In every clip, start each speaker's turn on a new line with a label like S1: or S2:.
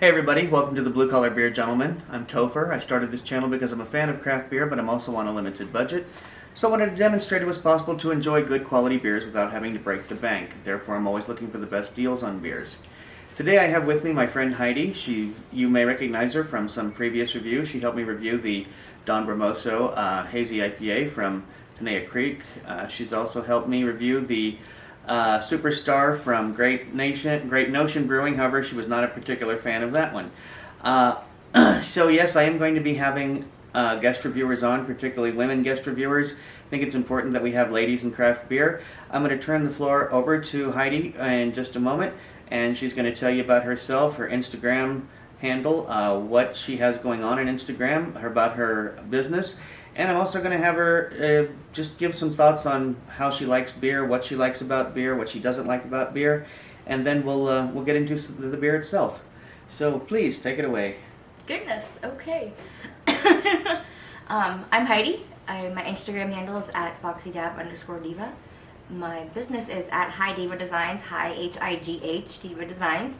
S1: Hey everybody, welcome to the Blue Collar Beer Gentleman. I'm Topher. I started this channel because I'm a fan of craft beer, but I'm also on a limited budget. So I wanted to demonstrate it was possible to enjoy good quality beers without having to break the bank. Therefore, I'm always looking for the best deals on beers. Today I have with me my friend Heidi. You may recognize her from some previous reviews. She helped me review the Don Bramoso Hazy IPA from Tenaya Creek. She's also helped me review the Superstar from Great Notion Brewing. However, she was not a particular fan of that one. So yes, I am going to be having guest reviewers on, particularly women guest reviewers. I think it's important that we have ladies in craft beer. I'm going to turn the floor over to Heidi in just a moment, and she's going to tell you about herself, her Instagram handle, what she has going on Instagram, about her business. And I'm also going to have her just give some thoughts on how she likes beer, what she likes about beer, what she doesn't like about beer, and then we'll get into the beer itself. So please take it away.
S2: Goodness, okay. I'm Heidi. My Instagram handle is at foxydab_diva. My business is at High Diva Designs, High Diva Designs.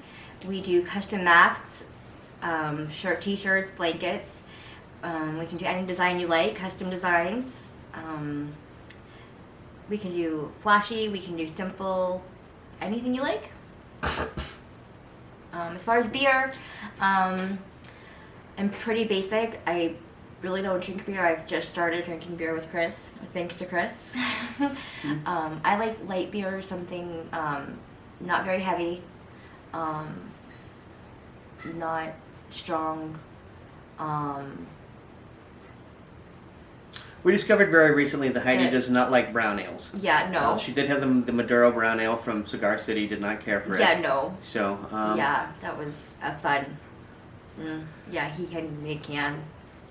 S2: We do custom masks, t-shirts, blankets. We can do any design you like, custom designs. We can do flashy, we can do simple, anything you like. As far as beer, I'm pretty basic. I really don't drink beer. I've just started drinking beer with Chris, thanks to Chris. I like light beer, something not very heavy, not strong.
S1: We discovered very recently that Heidi does not like brown ales.
S2: Yeah, no.
S1: She did have the Maduro brown ale from Cigar City, did not care for it.
S2: Yeah, no.
S1: So,
S2: yeah, that was fun. Yeah, he had made a can,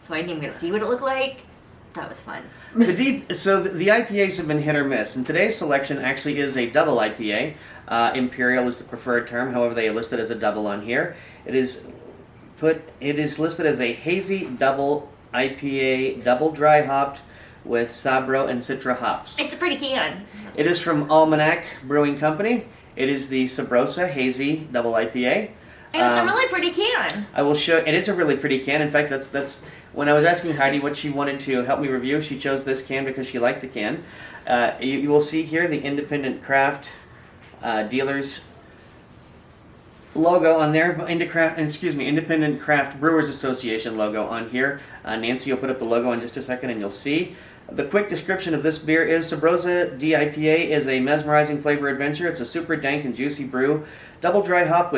S2: so I didn't even get to see what it looked like. That was fun.
S1: The IPAs have been hit or miss, and today's selection actually is a double IPA. Imperial is the preferred term, however they are listed as a double on here. It is listed as a hazy double IPA, double dry hopped with Sabro and Citra hops.
S2: It's a pretty can.
S1: It is from Almanac Brewing Company. It is the Sabrosa Hazy Double IPA.
S2: And it's a really pretty can.
S1: I will show. It is a really pretty can. In fact, that's when I was asking Heidi what she wanted to help me review, she chose this can because she liked the can. You will see here the Independent Craft Dealers logo on there. Independent Craft Brewers Association logo on here. Nancy will put up the logo in just a second, and you'll see. The quick description of this beer is Sabrosa DIPA is a mesmerizing flavor adventure. It's a super dank and juicy brew, double dry hop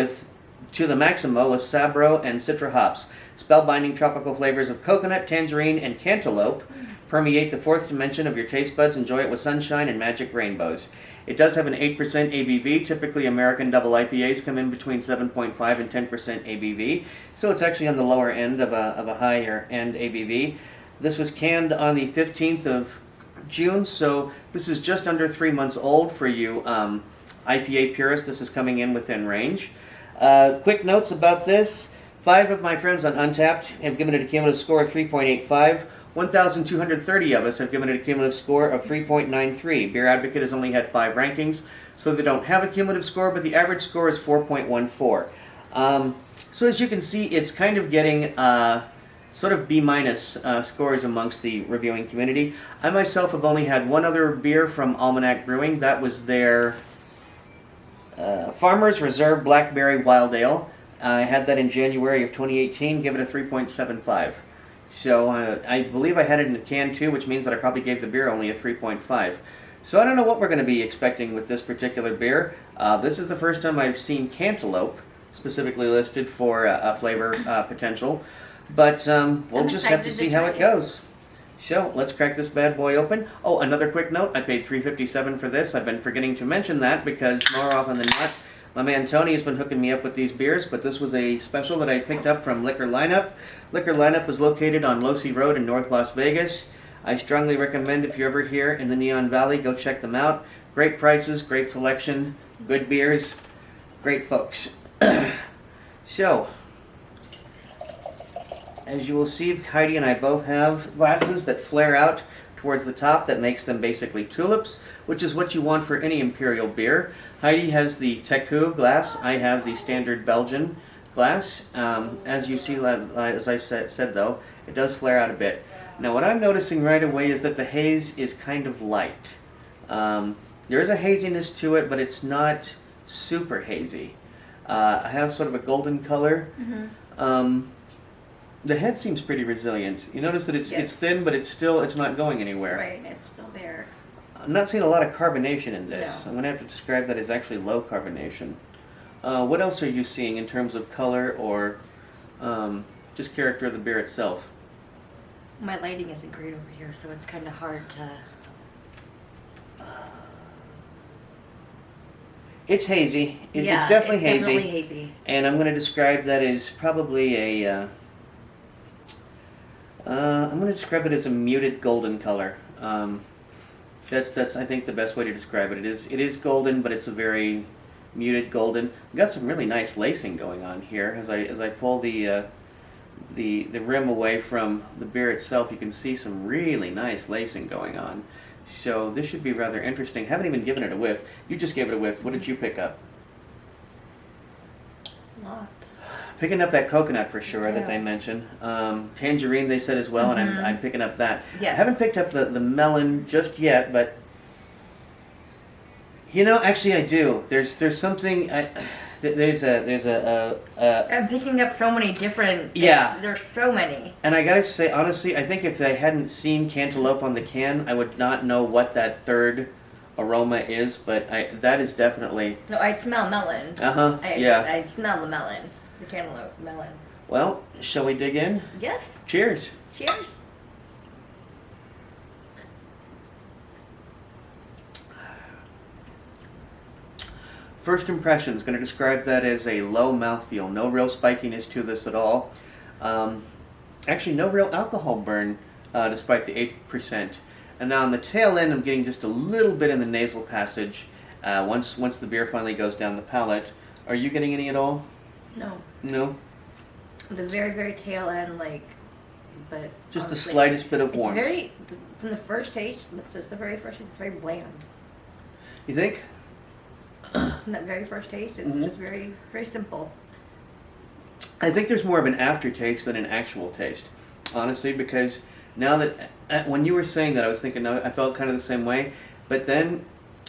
S1: to the maximo with Sabro and Citra hops. Spellbinding tropical flavors of coconut, tangerine, and cantaloupe permeate the fourth dimension of your taste buds. Enjoy it with sunshine and magic rainbows. It does have an 8% ABV. Typically, American double IPAs come in between 7.5 and 10% ABV, so it's actually on the lower end of a higher end ABV. This was canned on the 15th of June, so this is just under 3 months old for you IPA purists. This is coming in within range. Quick notes about this. 5 of my friends on Untappd have given it a cumulative score of 3.85. 1,230 of us have given it a cumulative score of 3.93. Beer Advocate has only had 5 rankings, so they don't have a cumulative score, but the average score is 4.14. So as you can see, it's kind of getting sort of B- scores amongst the reviewing community. I myself have only had one other beer from Almanac Brewing. That was their Farmers Reserve Blackberry Wild Ale. I had that in January of 2018, give it a 3.75. So I believe I had it in a can too, which means that I probably gave the beer only a 3.5. So I don't know what we're going to be expecting with this particular beer. This is the first time I've seen cantaloupe specifically listed for a flavor potential. But we'll just have to see how it goes. So let's crack this bad boy open. Oh, another quick note, I paid $3.57 for this. I've been forgetting to mention that because more often than not, my man Tony has been hooking me up with these beers, but this was a special that I picked up from Liquor Lineup. Liquor Lineup is located on Losee Road in North Las Vegas. I strongly recommend if you're ever here in the Neon Valley, go check them out. Great prices, great selection, good beers, great folks. So, as you will see, Heidi and I both have glasses that flare out towards the top that makes them basically tulips, which is what you want for any imperial beer. Heidi has the Teku glass. I have the standard Belgian glass. As you see, as I said though, it does flare out a bit. Now what I'm noticing right away is that the haze is kind of light. There is a haziness to it, but it's not super hazy. I have sort of a golden color. The head seems pretty resilient. You notice that it's thin, but it's not going anywhere.
S2: Right, it's still there.
S1: I'm not seeing a lot of carbonation in this.
S2: No.
S1: I'm going to have to describe that as actually low carbonation. What else are you seeing in terms of color or just character of the beer itself?
S2: My lighting isn't great over here, so it's kind of hard to...
S1: It's hazy. It's
S2: Yeah,
S1: definitely
S2: it's
S1: hazy.
S2: definitely hazy.
S1: And I'm going to describe that as probably a... I'm going to describe it as a muted golden color. That's I think the best way to describe it. It is golden, but it's a very muted golden. We've got some really nice lacing going on here. As I pull the rim away from the beer itself, you can see some really nice lacing going on. So this should be rather interesting. Haven't even given it a whiff. You just gave it a whiff. What did you pick up?
S2: Lots.
S1: Picking up that coconut for sure that
S2: Yeah.
S1: they mentioned. Tangerine they said as well, and I'm picking up that.
S2: Yes.
S1: I haven't picked up the melon just yet, but actually I do. There's something. There's a
S2: I'm picking up so many different...
S1: Yeah.
S2: There's so many.
S1: and I gotta say honestly, I think if I hadn't seen cantaloupe on the can, I would not know what that third aroma is. But that is definitely.
S2: No, I smell melon.
S1: Yeah.
S2: I smell the melon. The cantaloupe melon.
S1: Well, shall we dig in?
S2: Yes.
S1: Cheers.
S2: Cheers.
S1: First impressions, going to describe that as a low mouthfeel. No real spikiness to this at all. Actually, no real alcohol burn, despite the 8%. And now on the tail end, I'm getting just a little bit in the nasal passage. Once the beer finally goes down the palate. Are you getting any at all?
S2: No.
S1: No?
S2: The very, very tail end, but...
S1: Just the
S2: honestly,
S1: slightest bit of
S2: it's
S1: warmth.
S2: from the first taste, it's very bland.
S1: You think?
S2: From that very first taste, it's just very, very simple.
S1: I think there's more of an aftertaste than an actual taste, honestly, because now that when you were saying that, I was thinking, no, I felt kind of the same way. But then,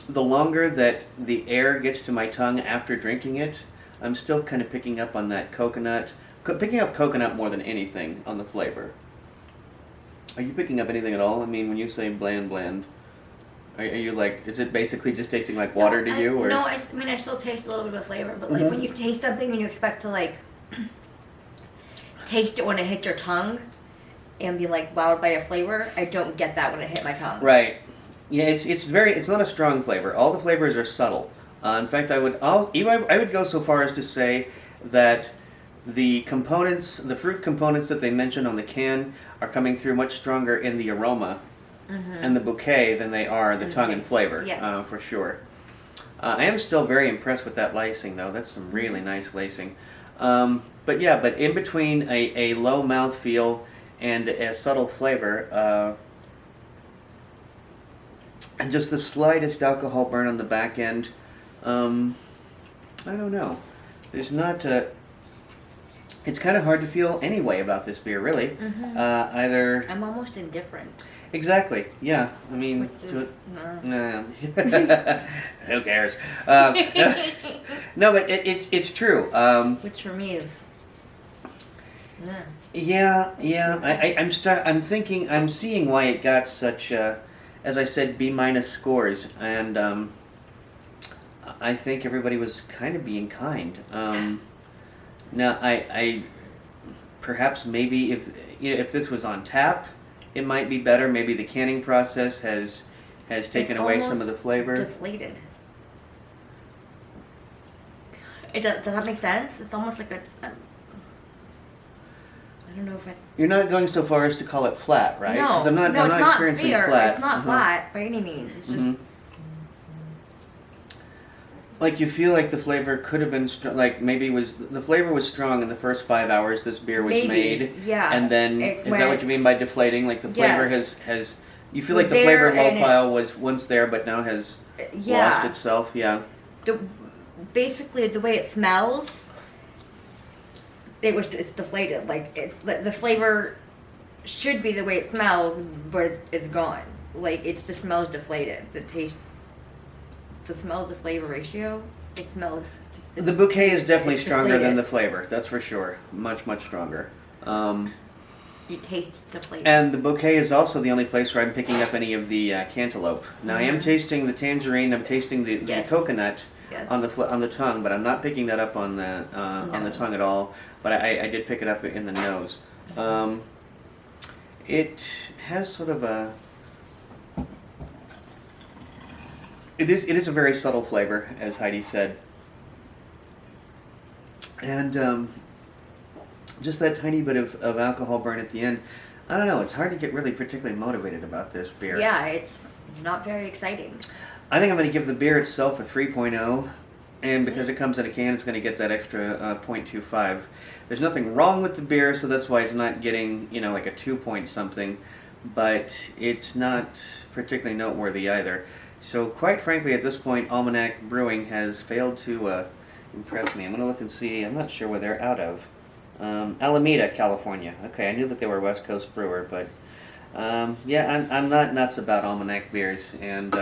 S1: the longer that the air gets to my tongue after drinking it, I'm still kind of picking up on that coconut. Picking up coconut more than anything on the flavor. Are you picking up anything at all? I mean, when you say bland, are you like, is it basically just tasting like water to you? Or?
S2: No, I mean, I still taste a little bit of flavor, but when you taste something and you expect to taste it when it hits your tongue and be wowed by a flavor, I don't get that when it hit my tongue.
S1: Right. Yeah, it's not a strong flavor. All the flavors are subtle. In fact, I would go so far as to say that the fruit components that they mentioned on the can are coming through much stronger in the aroma and the bouquet than they are the tongue and flavor.
S2: Yes.
S1: For sure. I am still very impressed with that lacing, though. That's some really nice lacing. But in between a low mouthfeel and a subtle flavor, and just the slightest alcohol burn on the back end. I don't know. There's not it's kind of hard to feel any way about this beer, really. Either...
S2: I'm almost indifferent.
S1: Exactly, yeah. I mean...
S2: Which is...
S1: No. Who cares? No, but it's true.
S2: Which for me is... Nah.
S1: Yeah. I'm thinking... I'm seeing why it got such, as I said, B- scores. And I think everybody was kind of being kind. Now, I perhaps maybe if this was on tap, it might be better. Maybe the canning process has taken away some of the flavor.
S2: Deflated. Does that make sense? It's almost like it's... I don't know if it...
S1: You're not going so far as to call it flat, right?
S2: No,
S1: 'Cause I'm not experiencing
S2: fair.
S1: flat.
S2: It's not flat by any means. It's just...
S1: Like you feel like the flavor could have been maybe the flavor was strong in the first 5 hours this beer was made.
S2: Yeah.
S1: And then is that what you mean by deflating? Like the flavor has you feel like the flavor low pile was once there but now has lost itself. Yeah.
S2: Basically, the way it smells it's deflated. Like it's the flavor should be the way it smells, but it's gone. Like it just smells deflated. The smell to flavor ratio, it smells.
S1: The bouquet is definitely
S2: it's
S1: stronger than
S2: deflated.
S1: the flavor. That's for sure. Much, much stronger.
S2: You taste deflated.
S1: And the bouquet is also the only place where I'm picking up any of the cantaloupe. Now I am tasting the tangerine. I'm tasting the
S2: Yes.
S1: coconut
S2: Yes.
S1: on the tongue, but I'm not picking that up on the
S2: No.
S1: tongue at all. But I did pick it up in the nose. It has sort of a. It is a very subtle flavor, as Heidi said, and just that tiny bit of alcohol burn at the end. I don't know. It's hard to get really particularly motivated about this beer.
S2: Yeah, it's not very exciting.
S1: I think I'm going to give the beer itself a 3.0, and because it comes in a can, it's going to get that extra 0.25. There's nothing wrong with the beer, so that's why it's not getting, like a 2 point something, but it's not particularly noteworthy either. So quite frankly, at this point, Almanac Brewing has failed to impress me. I'm going to look and see. I'm not sure where they're out of. Alameda, California. Okay, I knew that they were a West Coast brewer, but yeah, I'm not nuts about Almanac beers, and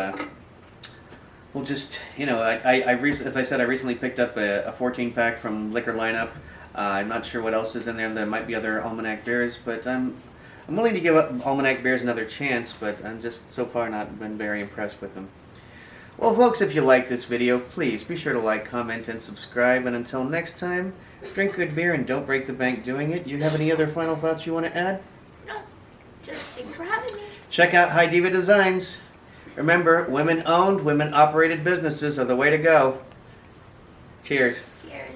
S1: we'll just, as I said, I recently picked up a 14 pack from Liquor Lineup. I'm not sure what else is in there. There might be other Almanac beers, but I'm willing to give up Almanac beers another chance, but I'm just so far not been very impressed with them. Well, folks, if you like this video, please be sure to like, comment, and subscribe. And until next time, drink good beer and don't break the bank doing it. You have any other final thoughts you want to add?
S2: No, just thanks for having me.
S1: Check out Heidi Designs. Remember, women-owned, women-operated businesses are the way to go. Cheers.
S2: Cheers.